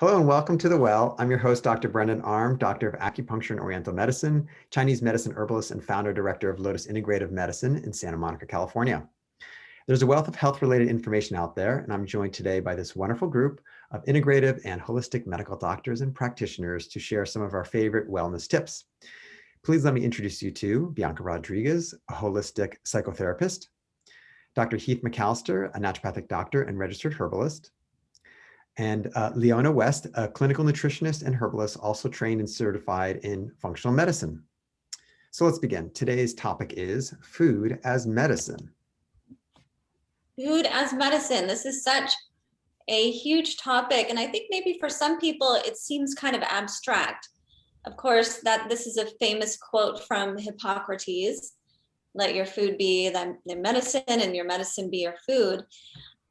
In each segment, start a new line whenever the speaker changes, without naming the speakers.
Hello and welcome to The Well. I'm your host, Dr. Brendan Arm, Doctor of Acupuncture and Oriental Medicine, Chinese medicine herbalist, and founder director of Lotus Integrative Medicine in Santa Monica, California. There's a wealth of health-related information out there, and I'm joined today by this wonderful group of integrative and holistic medical doctors and practitioners to share some of our favorite wellness tips. Please let me introduce you to Bianca Rodriguez, a holistic psychotherapist, Dr. Heath McAllister, a naturopathic doctor and registered herbalist, and Leona West, a clinical nutritionist and herbalist, also trained and certified in functional medicine. So let's begin. Today's topic is food as medicine.
Food as medicine. This is such a huge topic. And I think maybe for some people, it seems kind of abstract. Of course, that this is a famous quote from Hippocrates, let your food be the medicine and your medicine be your food.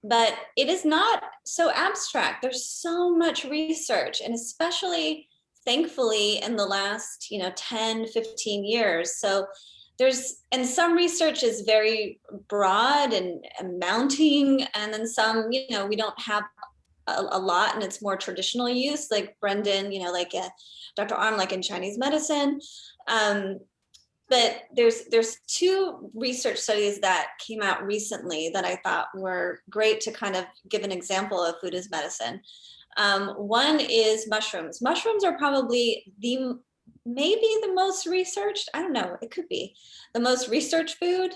But it is not so abstract. There's so much research, and especially thankfully in the last 10, 15 years. So and some research is very broad and mounting, and then some, we don't have a lot, and it's more traditional use, like Brendan, like Dr. Arm, like in Chinese medicine. But there's two research studies that came out recently that I thought were great to kind of give an example of food as medicine. One is mushrooms. Mushrooms are probably maybe the most researched, I don't know, it could be the most researched food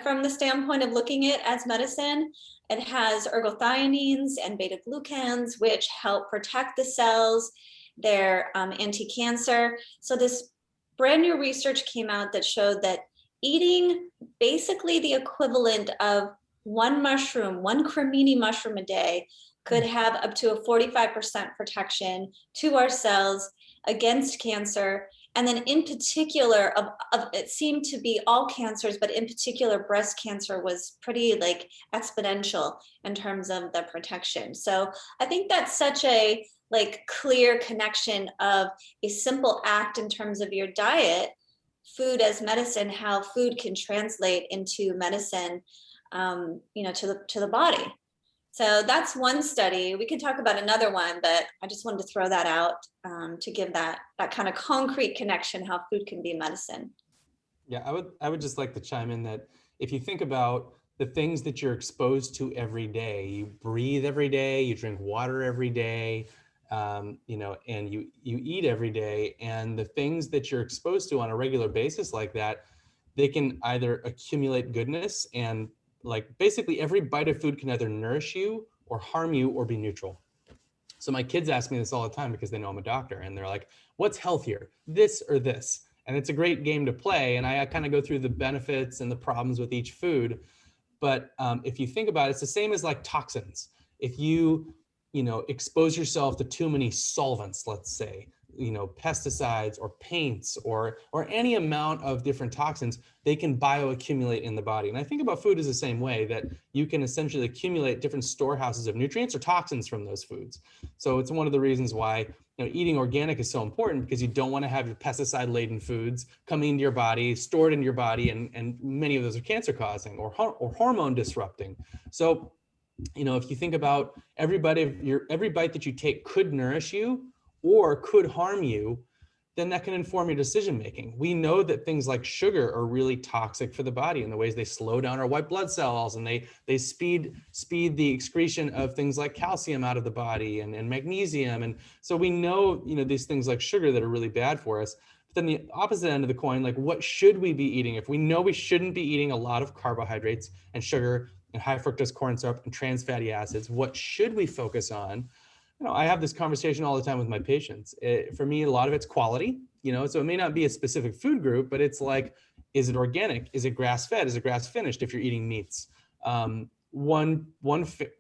from the standpoint of looking at it as medicine. It has ergothioneins and beta glucans, which help protect the cells. They're anti-cancer. So this brand new research came out that showed that eating basically the equivalent of one cremini mushroom a day could have up to a 45% protection to our cells against cancer. And then in particular, it seemed to be all cancers, but in particular, breast cancer was pretty exponential in terms of the protection. So I think that's such a clear connection of a simple act in terms of your diet, food as medicine, how food can translate into medicine, to the body. So that's one study. We can talk about another one, but I just wanted to throw that out to give that kind of concrete connection, how food can be medicine.
Yeah, I would just like to chime in that if you think about the things that you're exposed to every day, you breathe every day, you drink water every day, and you eat every day, and the things that you're exposed to on a regular basis like that, they can either accumulate goodness, and basically every bite of food can either nourish you or harm you or be neutral. So my kids ask me this all the time because they know I'm a doctor, and they're like, what's healthier, this or this? And it's a great game to play, and I kind of go through the benefits and the problems with each food. But if you think about it, it's the same as toxins. If you expose yourself to too many solvents, let's say, pesticides or paints or any amount of different toxins, they can bioaccumulate in the body. And I think about food as the same way, that you can essentially accumulate different storehouses of nutrients or toxins from those foods. So it's one of the reasons why eating organic is so important, because you don't want to have your pesticide-laden foods coming into your body, stored in your body, and many of those are cancer causing or hormone disrupting. So if you think about every bite that you take could nourish you or could harm you, then that can inform your decision making. We know that things like sugar are really toxic for the body in the ways they slow down our white blood cells, and they speed the excretion of things like calcium out of the body and magnesium. And so we know, these things like sugar that are really bad for us. But then the opposite end of the coin, what should we be eating? If we know we shouldn't be eating a lot of carbohydrates and sugar and high fructose corn syrup and trans fatty acids, what should we focus on? I have this conversation all the time with my patients. For me, a lot of it's quality, so it may not be a specific food group, but it's is it organic? Is it grass-fed? Is it grass-finished if you're eating meats? One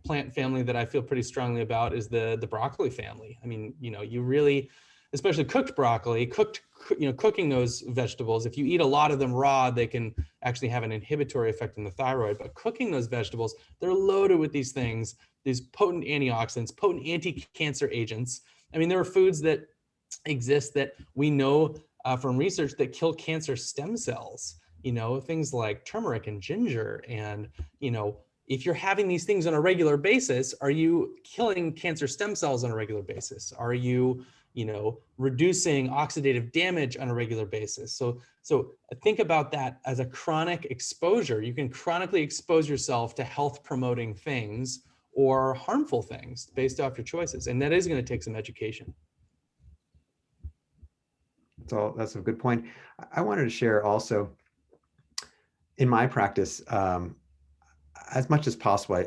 plant family that I feel pretty strongly about is the broccoli family. I mean, you really, especially cooked broccoli, cooking those vegetables, if you eat a lot of them raw, they can actually have an inhibitory effect on the thyroid. But cooking those vegetables, they're loaded with these things, these potent antioxidants, potent anti-cancer agents. I mean, there are foods that exist that we know from research that kill cancer stem cells, things like turmeric and ginger and, if you're having these things on a regular basis, are you killing cancer stem cells on a regular basis? Are you, reducing oxidative damage on a regular basis? So think about that as a chronic exposure. You can chronically expose yourself to health promoting things or harmful things based off your choices. And that is going to take some education.
So that's a good point. I wanted to share also in my practice, as much as possible,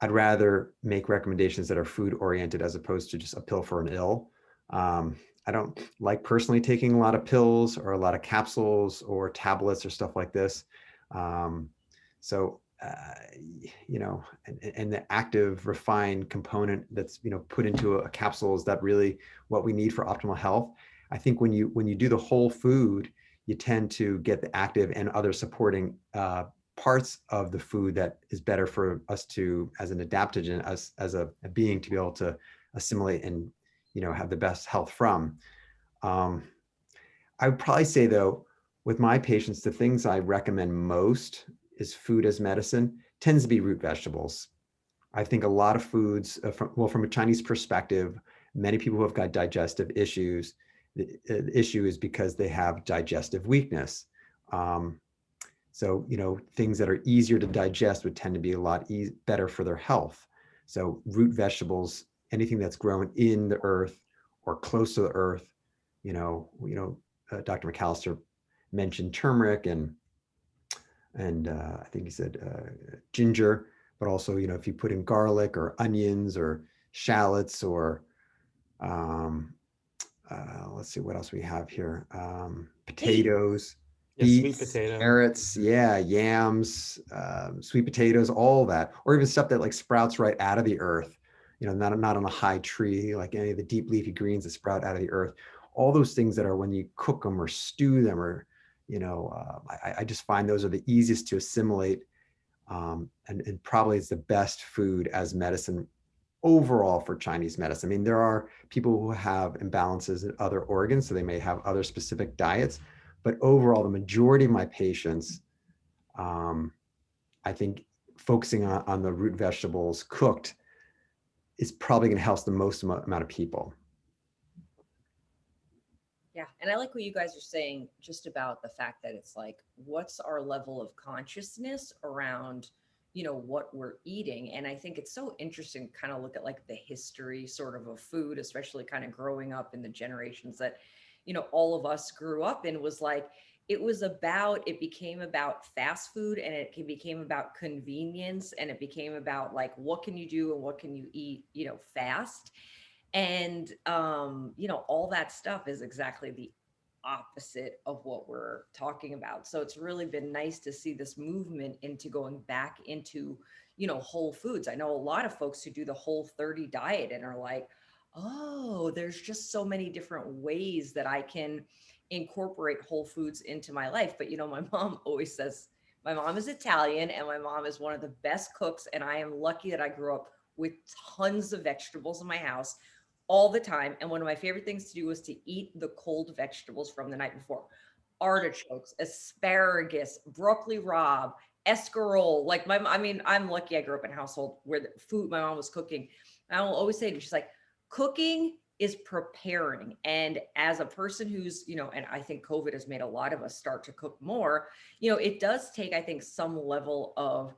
I'd rather make recommendations that are food oriented as opposed to just a pill for an ill. I don't like personally taking a lot of pills or a lot of capsules or tablets or stuff like this. And the active refined component that's, put into a capsule, is that really what we need for optimal health? I think when you do the whole food, you tend to get the active and other supporting parts of the food that is better for us to, as an adaptogen, as a being, to be able to assimilate and, have the best health from. I would probably say, though, with my patients, the things I recommend most is food as medicine tends to be root vegetables. I think a lot of foods, from a Chinese perspective, many people who have got digestive issues, the issue is because they have digestive weakness. So, things that are easier to digest would tend to be a lot better for their health. So root vegetables, anything that's grown in the earth or close to the earth, Dr. McAllister mentioned turmeric and I think he said ginger, but also, if you put in garlic or onions or shallots or let's see what else we have here. Potatoes, beets,
Sweet potato,
carrots, yams, sweet potatoes, all that, or even stuff that like sprouts right out of the earth, not on a high tree, like any of the deep leafy greens that sprout out of the earth. All those things that are, when you cook them or stew them, or, I just find those are the easiest to assimilate. And probably is the best food as medicine overall for Chinese medicine. I mean, there are people who have imbalances in other organs, so they may have other specific diets, but overall, the majority of my patients, I think focusing on the root vegetables cooked is probably going to help the most amount of people.
Yeah. And I like what you guys are saying just about the fact that it's like, what's our level of consciousness around, what we're eating? And I think it's so interesting to kind of look at like the history sort of food, especially kind of growing up in the generations that, all of us grew up in, was like, it became about fast food, and it became about convenience, and it became about like, what can you do and what can you eat, fast. And, all that stuff is exactly the opposite of what we're talking about. So it's really been nice to see this movement into going back into, whole foods. I know a lot of folks who do the Whole30 diet and are like, oh, there's just so many different ways that I can incorporate whole foods into my life. But, my mom always says, my mom is Italian and my mom is one of the best cooks. And I am lucky that I grew up with tons of vegetables in my house all the time. And one of my favorite things to do was to eat the cold vegetables from the night before. Artichokes, asparagus, broccoli rabe, escarole. Like I'm lucky I grew up in a household where the food my mom was cooking. And I will always say to her, she's like, cooking is preparing. And as a person who's, and I think COVID has made a lot of us start to cook more, it does take, I think, some level of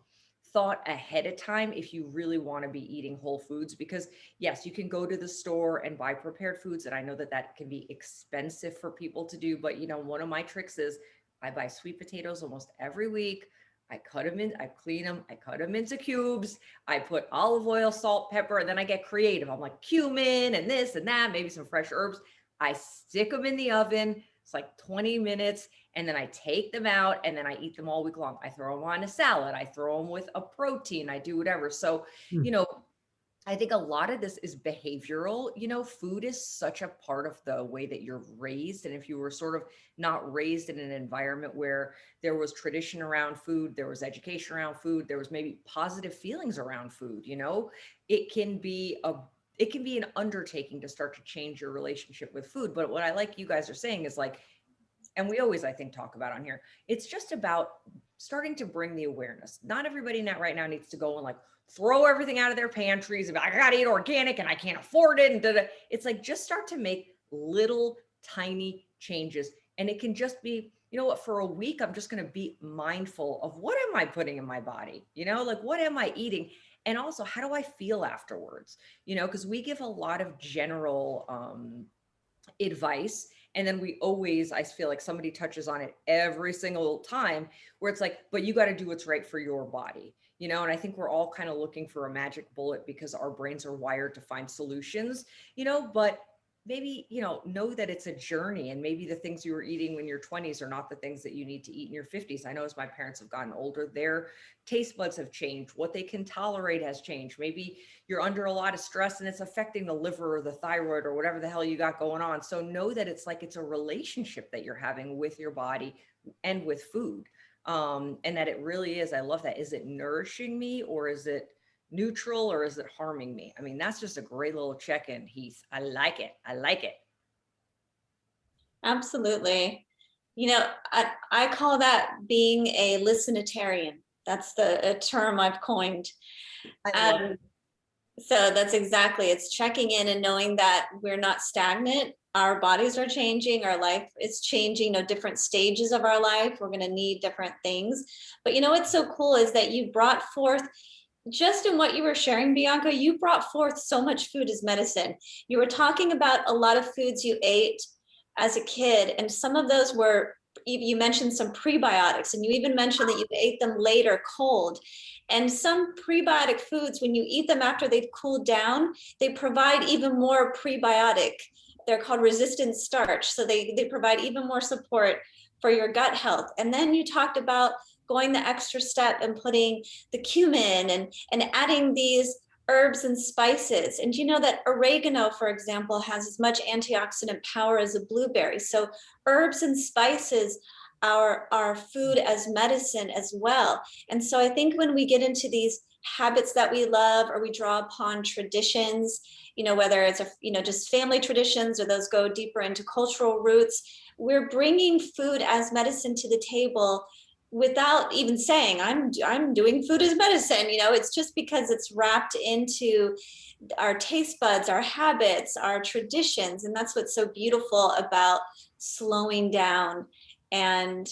thought ahead of time if you really want to be eating whole foods. Because yes, you can go to the store and buy prepared foods, and I know that can be expensive for people to do, but one of my tricks is I buy sweet potatoes almost every week. I clean them, I cut them into cubes, I put olive oil, salt, pepper, and then I get creative. I'm like cumin and this and that, maybe some fresh herbs. I stick them in the oven. It's like 20 minutes. And then I take them out and then I eat them all week long. I throw them on a salad. I throw them with a protein. I do whatever. So, I think a lot of this is behavioral. Food is such a part of the way that you're raised. And if you were sort of not raised in an environment where there was tradition around food, there was education around food, there was maybe positive feelings around food, it can be an undertaking to start to change your relationship with food. But what I like you guys are saying is like, and we always, I think, talk about on here, it's just about starting to bring the awareness. Not everybody right now needs to go and like throw everything out of their pantries and be like, I gotta eat organic and I can't afford it. And da-da. It's like, just start to make little tiny changes. And it can just be, you know what, for a week, I'm just going to be mindful of what am I putting in my body? You know, like what am I eating? And also, how do I feel afterwards? You know, because we give a lot of general advice. And then we always, I feel like somebody touches on it every single time where it's like, but you got to do what's right for your body, you know? And I think we're all kind of looking for a magic bullet because our brains are wired to find solutions, you know, but maybe, you know that it's a journey, and maybe the things you were eating when you're 20s are not the things that you need to eat in your 50s. I know as my parents have gotten older, their taste buds have changed. What they can tolerate has changed. Maybe you're under a lot of stress and it's affecting the liver or the thyroid or whatever the hell you got going on. So know that it's like, it's a relationship that you're having with your body and with food. And that it really is, I love that. Is it nourishing me, or is it neutral, or is it harming me? I mean, that's just a great little check-in, Heath. I like it. I like it.
Absolutely. You know, I call that being a listenitarian. That's a term I've coined.
I love it.
So that's exactly, it's checking in and knowing that we're not stagnant. Our bodies are changing, our life is changing, you know, different stages of our life. We're going to need different things. But you know, what's so cool is that you brought forth, just in what you were sharing, Bianca, you brought forth so much food as medicine. You were talking about a lot of foods you ate as a kid, and some of those were, you mentioned some prebiotics, and you even mentioned that you ate them later cold. And some prebiotic foods, when you eat them after they've cooled down, they provide even more prebiotic. They're called resistant starch. So they provide even more support for your gut health. And then you talked about going the extra step and putting the cumin and adding these herbs and spices. And you know that oregano, for example, has as much antioxidant power as a blueberry. So herbs and spices are food as medicine as well. And so I think when we get into these habits that we love, or we draw upon traditions, you know, whether it's just family traditions, or those go deeper into cultural roots, we're bringing food as medicine to the table without even saying I'm doing food as medicine. You know, it's just because it's wrapped into our taste buds, our habits, our traditions. And that's what's so beautiful about slowing down and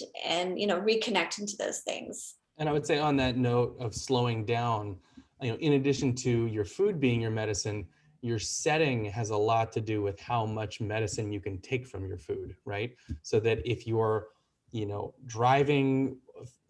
you know, reconnecting to those things.
And I would say, on that note of slowing down, you know, in addition to your food being your medicine, your setting has a lot to do with how much medicine you can take from your food, right? So that if you're, you know, driving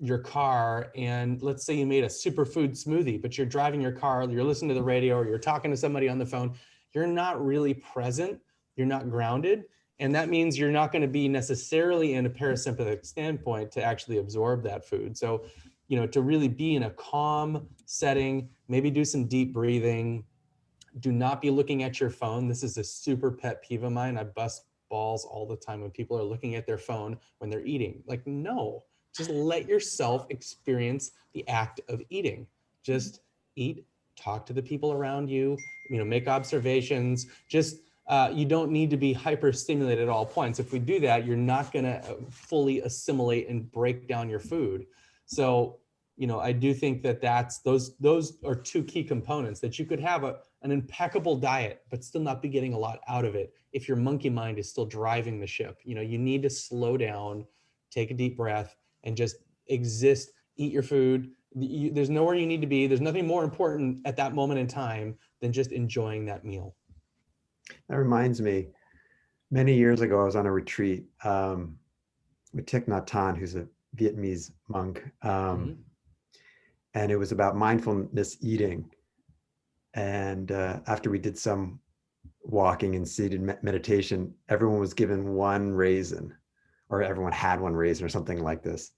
your car, and let's say you made a superfood smoothie, but you're driving your car, you're listening to the radio, or you're talking to somebody on the phone, you're not really present, you're not grounded. And that means you're not going to be necessarily in a parasympathetic standpoint to actually absorb that food. So, you know, to really be in a calm setting, maybe do some deep breathing. Do not be looking at your phone. This is a super pet peeve of mine. I bust balls all the time when people are looking at their phone when they're eating. Like, no, just let yourself experience the act of eating. Just eat, talk to the people around you, you know, make observations. Just you don't need to be hyper stimulated at all points. If we do that, you're not going to fully assimilate and break down your food. So, you know, I do think that those are two key components, that you could have an impeccable diet, but still not be getting a lot out of it if your monkey mind is still driving the ship. You know, you need to slow down, take a deep breath, and just exist, eat your food. There's nowhere you need to be. There's nothing more important at that moment in time than just enjoying that meal.
That reminds me, many years ago, I was on a retreat with Thich Nhat Hanh, who's a Vietnamese monk. And it was about mindfulness eating. And after we did some walking and seated meditation, everyone was given one raisin, or everyone had one raisin or something like this.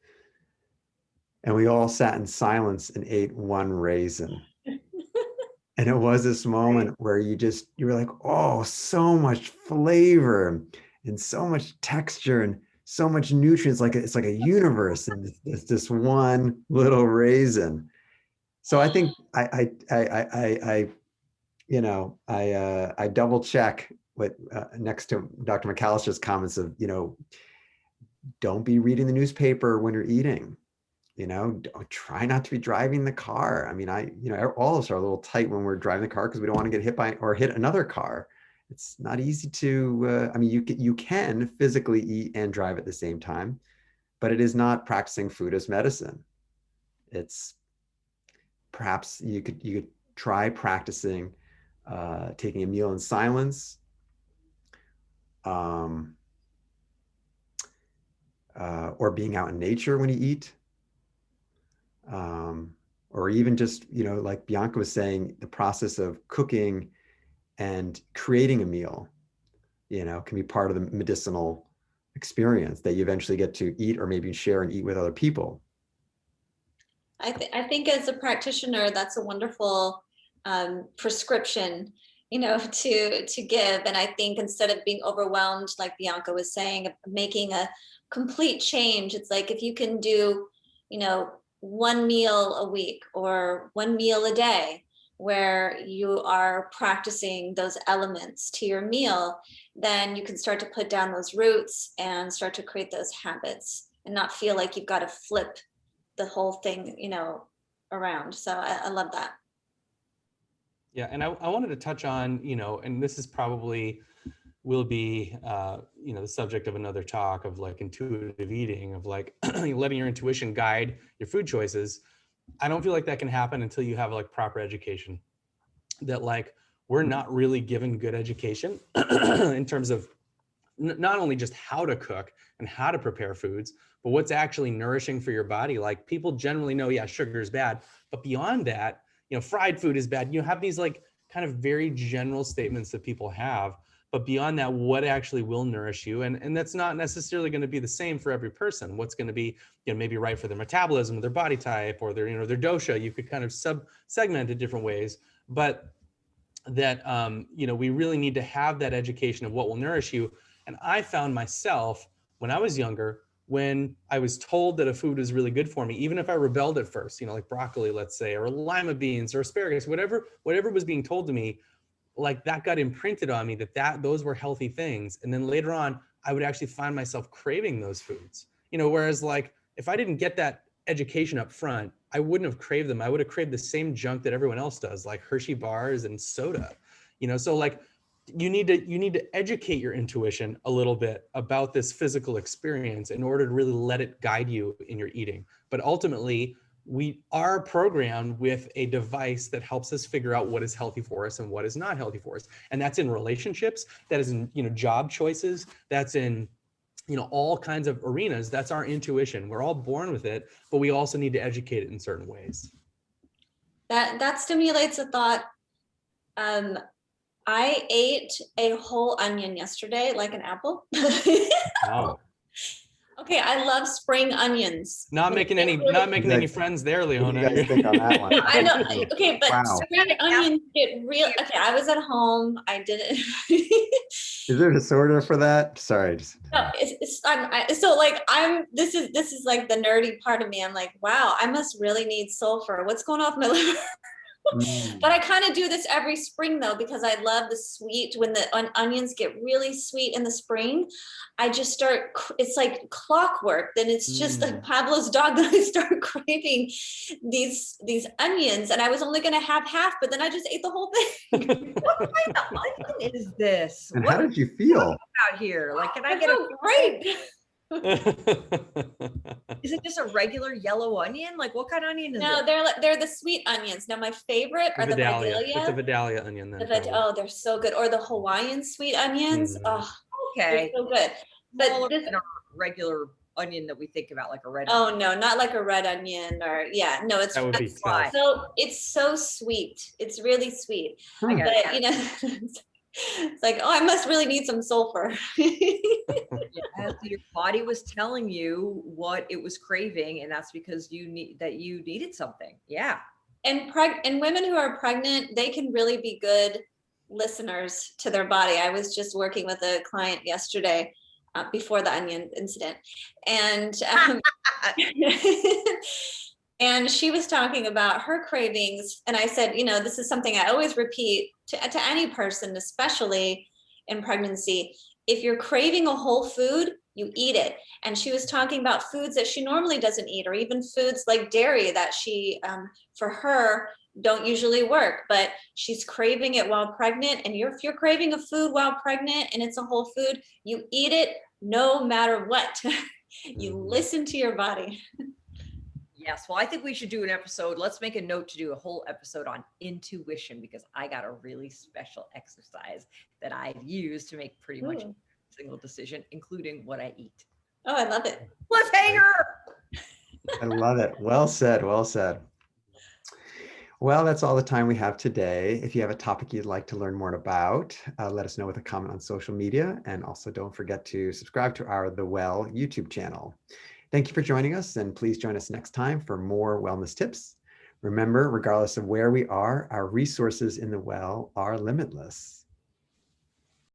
And we all sat in silence and ate one raisin. And it was this moment where you were like, oh, so much flavor and so much texture and so much nutrients. It's like a universe, and it's this one little raisin. So I think I double check what next to Dr. McAllister's comments of, you know, don't be reading the newspaper when you're eating. Try not to be driving the car. I mean, all of us are a little tight when we're driving the car because we don't want to get hit by or hit another car. It's not easy to, you can physically eat and drive at the same time, but it is not practicing food as medicine. It's perhaps you could try practicing taking a meal in silence, or being out in nature when you eat. Or even just, like Bianca was saying, the process of cooking and creating a meal, can be part of the medicinal experience that you eventually get to eat or maybe share and eat with other people.
I think as a practitioner, that's a wonderful prescription, to give. And I think instead of being overwhelmed, like Bianca was saying, making a complete change, it's like if you can do, one meal a week or one meal a day where you are practicing those elements to your meal, then you can start to put down those roots and start to create those habits and not feel like you've got to flip the whole thing, around. So I love that.
Yeah, and I wanted to touch on, and this is probably will be, the subject of another talk of like intuitive eating, of like letting your intuition guide your food choices. I don't feel like that can happen until you have like proper education. That like we're not really given good education in terms of not only just how to cook and how to prepare foods, but what's actually nourishing for your body. Like people generally know, yeah, sugar is bad, but beyond that, fried food is bad. You have these like kind of very general statements that people have, but beyond that, what actually will nourish you? And that's not necessarily going to be the same for every person. What's going to be, maybe right for their metabolism, their body type, or their, their dosha. You could kind of segment it different ways, but that, we really need to have that education of what will nourish you. And I found myself when I was younger, when I was told that a food was really good for me, even if I rebelled at first, like broccoli, let's say, or lima beans or asparagus, whatever was being told to me, like that got imprinted on me that those were healthy things. And then later on, I would actually find myself craving those foods, whereas like if I didn't get that education up front, I wouldn't have craved them. I would have craved the same junk that everyone else does, like Hershey bars and soda, so like you need to educate your intuition a little bit about this physical experience in order to really let it guide you in your eating. But ultimately, we are programmed with a device that helps us figure out what is healthy for us and what is not healthy for us. And that's in relationships, that is in, job choices, that's in, all kinds of arenas. That's our intuition. We're all born with it, but we also need to educate it in certain ways.
That stimulates a thought. I ate a whole onion yesterday, like an apple.
Wow.
Okay, I love spring onions.
Not making any friends there, Leona.
What do you guys think on that one?
I know. Okay, but
Wow.
spring onions get real. Okay, I was at home. I didn't.
Is there a disorder for that? Sorry.
No, so like this is like the nerdy part of me. I'm like, wow, I must really need sulfur. What's going on with my liver? But I kind of do this every spring though, because I love the sweet. When the onions get really sweet in the spring, I just start, it's like clockwork. Then it's just like Pablo's dog that I start craving these onions. And I was only going to have half, but then I just ate the whole thing.
What kind of onion is this?
And how did you feel
out here? Like, can I get a
great?
Is it just a regular yellow onion? Like what kind of onion is it?
No, they're the sweet onions. Now my favorite are the Vidalia.
It's a Vidalia onion then.
Oh, they're so good. Or the Hawaiian sweet onions. Oh,
okay.
They're so good. But
this a regular onion that we think about, like a red
onion.
Oh
no, not like a red onion or no, it's
that would be
tough. So it's so sweet. It's really sweet. But it's like, oh, I must really need some sulfur.
As your body was telling you what it was craving, and that's because you needed something. Yeah. And
women who are pregnant, they can really be good listeners to their body. I was just working with a client yesterday before the onion incident, and and she was talking about her cravings. And I said, this is something I always repeat to any person, especially in pregnancy. If you're craving a whole food, you eat it. And she was talking about foods that she normally doesn't eat, or even foods like dairy that she, for her, don't usually work, but she's craving it while pregnant. And if you're craving a food while pregnant and it's a whole food, you eat it no matter what. You listen to your body.
Yes. Well, I think we should do an episode. Let's make a note to do a whole episode on intuition, because I got a really special exercise that I've used to make pretty much a single decision, including what I eat.
Oh, I love it.
Cliffhanger.
I love it. Well said. Well said. Well, that's all the time we have today. If you have a topic you'd like to learn more about, let us know with a comment on social media. And also don't forget to subscribe to our The Well YouTube channel. Thank you for joining us, and please join us next time for more wellness tips. Remember, regardless of where we are, our resources in the well are limitless.